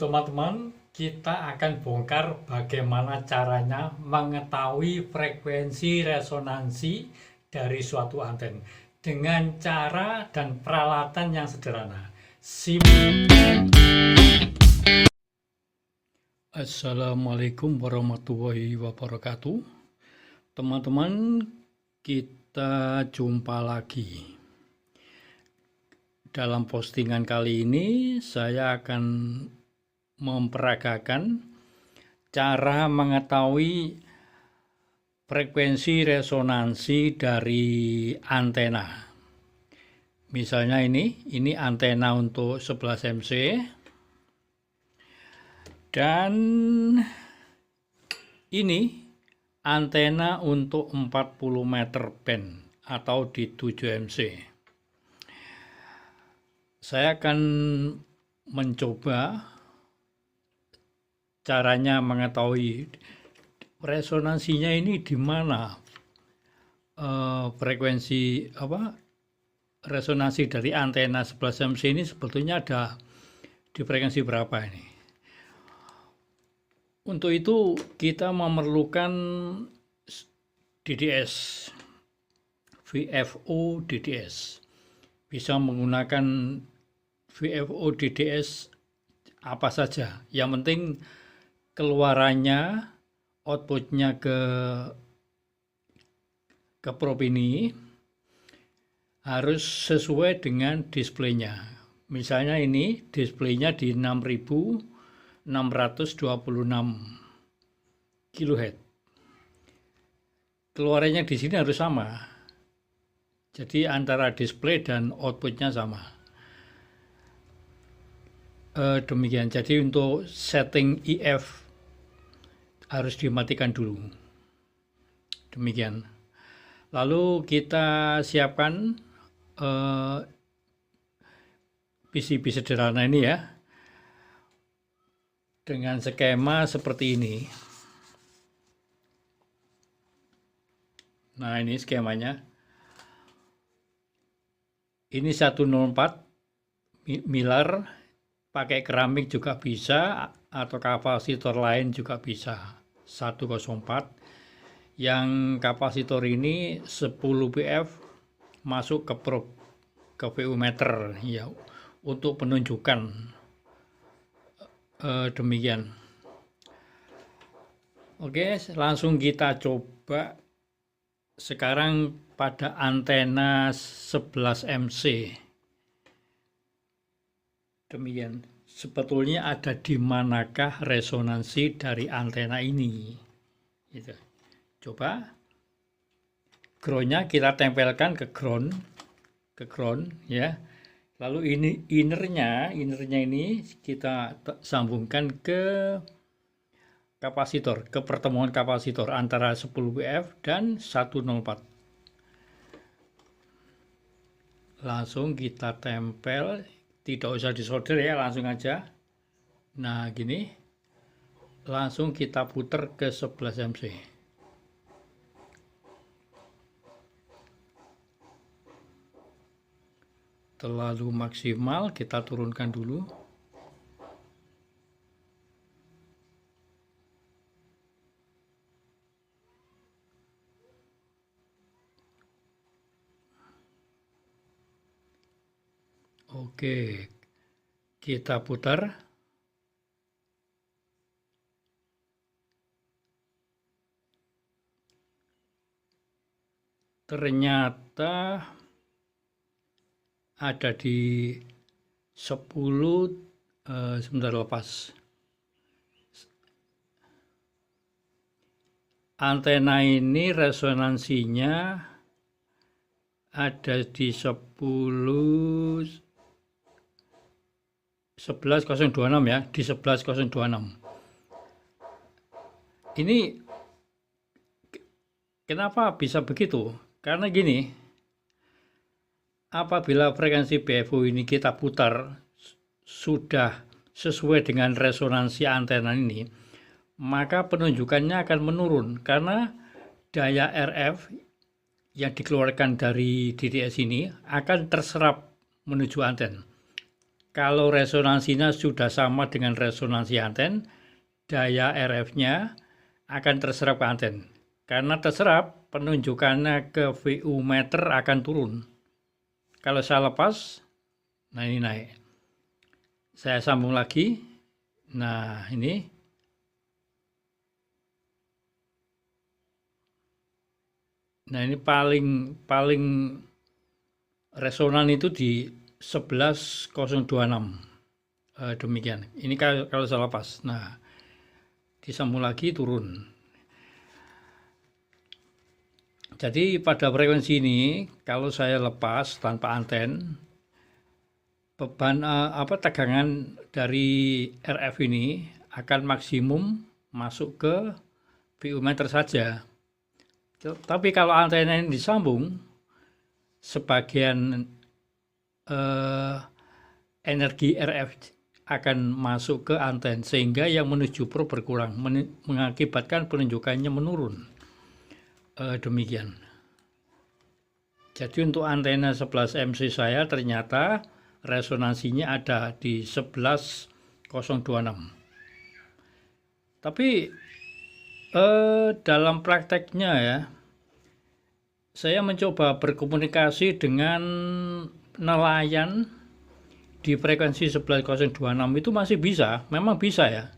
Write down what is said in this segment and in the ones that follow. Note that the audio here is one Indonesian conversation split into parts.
teman-teman, kita akan bongkar bagaimana caranya mengetahui frekuensi resonansi dari suatu anten dengan cara dan peralatan yang sederhana. Assalamualaikum warahmatullahi wabarakatuh. Teman-teman, kita jumpa lagi. Dalam postingan kali ini saya akan memperagakan cara mengetahui frekuensi resonansi dari antena. Misalnya ini antena untuk 11 MC dan ini antena untuk 40 meter band atau di 7 MC. Saya akan mencoba caranya mengetahui resonansinya ini di mana, frekuensi resonansi dari antena 11 MC ini sebetulnya ada di frekuensi berapa ini. Untuk itu kita memerlukan DDS, VFO DDS. Bisa menggunakan VFO DDS apa saja, yang penting keluarannya, outputnya ke probe ini harus sesuai dengan displaynya. Misalnya ini displaynya di 6626 kHz. Keluarannya di sini harus sama. Jadi antara display dan outputnya sama. Demikian. Jadi untuk setting IF harus dimatikan dulu. Demikian. Lalu kita siapkan PCB sederhana ini ya, dengan skema seperti ini. Nah, ini skemanya. Ini 104 miler, pakai keramik juga bisa, atau kapasitor lain juga bisa. 104. Yang kapasitor ini 10 PF masuk ke probe, ke VU meter ya, untuk penunjukan. Demikian. Oke, langsung kita coba sekarang pada antena 11 MC. Demikian. Sebetulnya ada di manakah resonansi dari antena ini? Gitu. Coba groundnya kita tempelkan ke ground ya. Lalu ini innernya ini kita sambungkan ke kapasitor, ke pertemuan kapasitor antara 10 VF dan 104. Langsung kita tempel, tidak usah disolder ya, langsung aja. Nah gini, langsung kita putar ke 11 MC. Terlalu maksimal, kita turunkan dulu. Oke, kita putar. Ternyata ada di 10, sebentar lepas. Antena ini resonansinya ada di 11.026 ya, di 11.026. Ini kenapa bisa begitu? Karena gini, apabila frekuensi BFO ini kita putar sudah sesuai dengan resonansi antena ini, maka penunjukannya akan menurun karena daya RF yang dikeluarkan dari DDS ini akan terserap menuju anten. Kalau resonansinya sudah sama dengan resonansi anten, daya RF-nya akan terserap ke anten. Karena terserap, penunjukannya ke VU meter akan turun. Kalau saya lepas, nah ini naik. Saya sambung lagi. Nah, ini. Nah, ini paling resonan itu di 11.026. Demikian. Ini kalau saya lepas. Nah, disambung lagi turun. Jadi pada frekuensi ini kalau saya lepas tanpa anten, beban tegangan dari RF ini akan maksimum masuk ke VU meter saja. Tapi kalau antena ini disambung, sebagian energi RF akan masuk ke anten sehingga yang menuju probe berkurang, mengakibatkan penunjukannya menurun. Demikian. Jadi untuk antena 11 MC saya ternyata resonansinya ada di 11.026. Tapi dalam prakteknya ya, saya mencoba berkomunikasi dengan nelayan di frekuensi 11.026 itu masih bisa, memang bisa ya.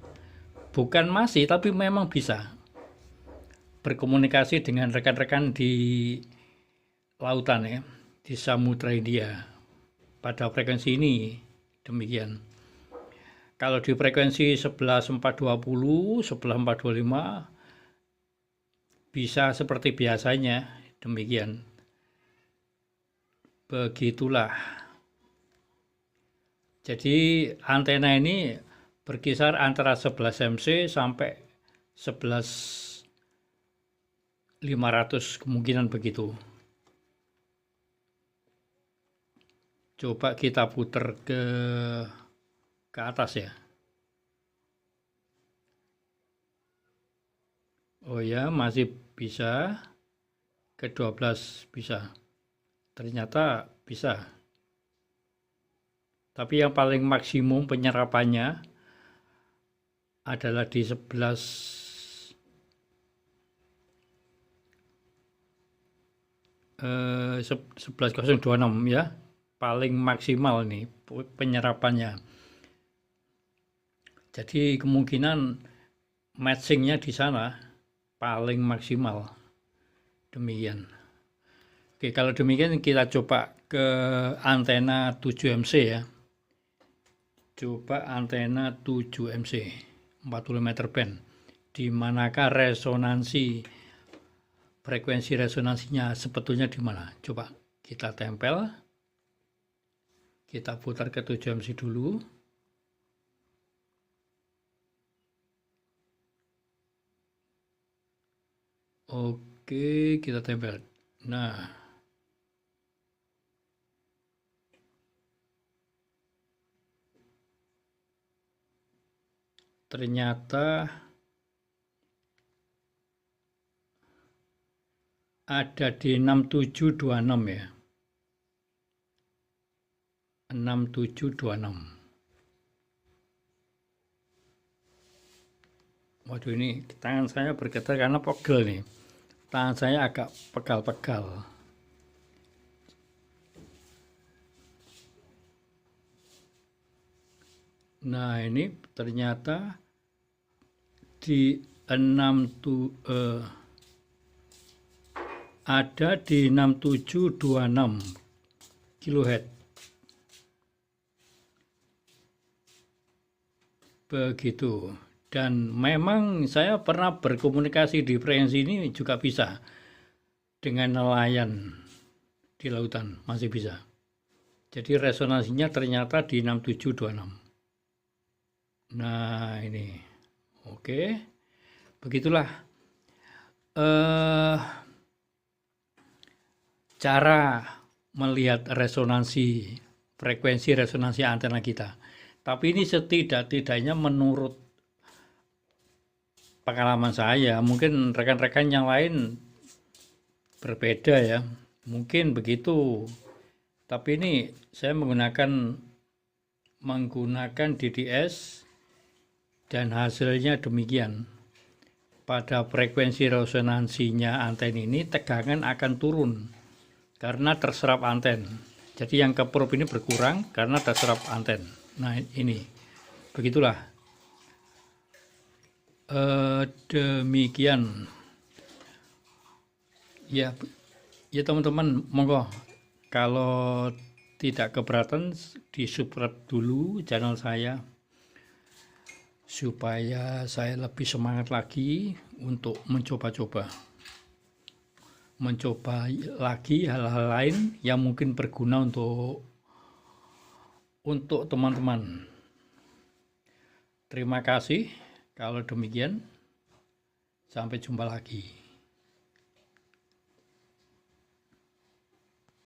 Bukan masih, tapi memang bisa berkomunikasi dengan rekan-rekan di lautan ya, di Samudra India pada frekuensi ini. Demikian. Kalau di frekuensi 11.420, 11.425 bisa seperti biasanya. Demikian. Begitulah. Jadi antena ini berkisar antara 11 MC sampai 11.500 kemungkinan begitu. Coba kita putar ke atas ya. Oh ya, masih bisa. Ke 12 bisa. Ternyata bisa. Tapi yang paling maksimum penyerapannya adalah di 11.026 ya. Paling maksimal nih penyerapannya. Jadi kemungkinan matchingnya di sana paling maksimal. Demikian. Oke, kalau demikian kita coba ke antena 7 MC ya. Coba antena 7 MC 40 meter band. Di manakah frekuensi resonansinya sebetulnya di mana? Coba kita tempel. Kita putar ke 7 MC dulu. Oke, kita tempel. Nah, ternyata ada di 6726 ya. 6726. Waduh, ini tangan saya bergetar karena pegel nih. Tangan saya agak pegal-pegal. Nah, ini ternyata di ada di 6726 kHz. Begitu. Dan memang saya pernah berkomunikasi di frekuensi ini juga bisa dengan nelayan di lautan, masih bisa. Jadi resonansinya ternyata di 6726. Nah, ini. Oke. Begitulah cara melihat frekuensi resonansi antena kita. Tapi ini setidak-tidaknya menurut pengalaman saya, mungkin rekan-rekan yang lain berbeda ya. Mungkin begitu. Tapi ini saya menggunakan menggunakan DDS dan hasilnya demikian. Pada frekuensi resonansinya anten ini tegangan akan turun karena terserap anten. Jadi yang ke probe ini berkurang karena terserap anten. Nah ini, begitulah. Demikian. Ya teman-teman, monggo kalau tidak keberatan di subscribe dulu channel saya supaya saya lebih semangat lagi untuk mencoba lagi hal-hal lain yang mungkin berguna untuk teman-teman. Terima kasih. Kalau demikian, sampai jumpa lagi.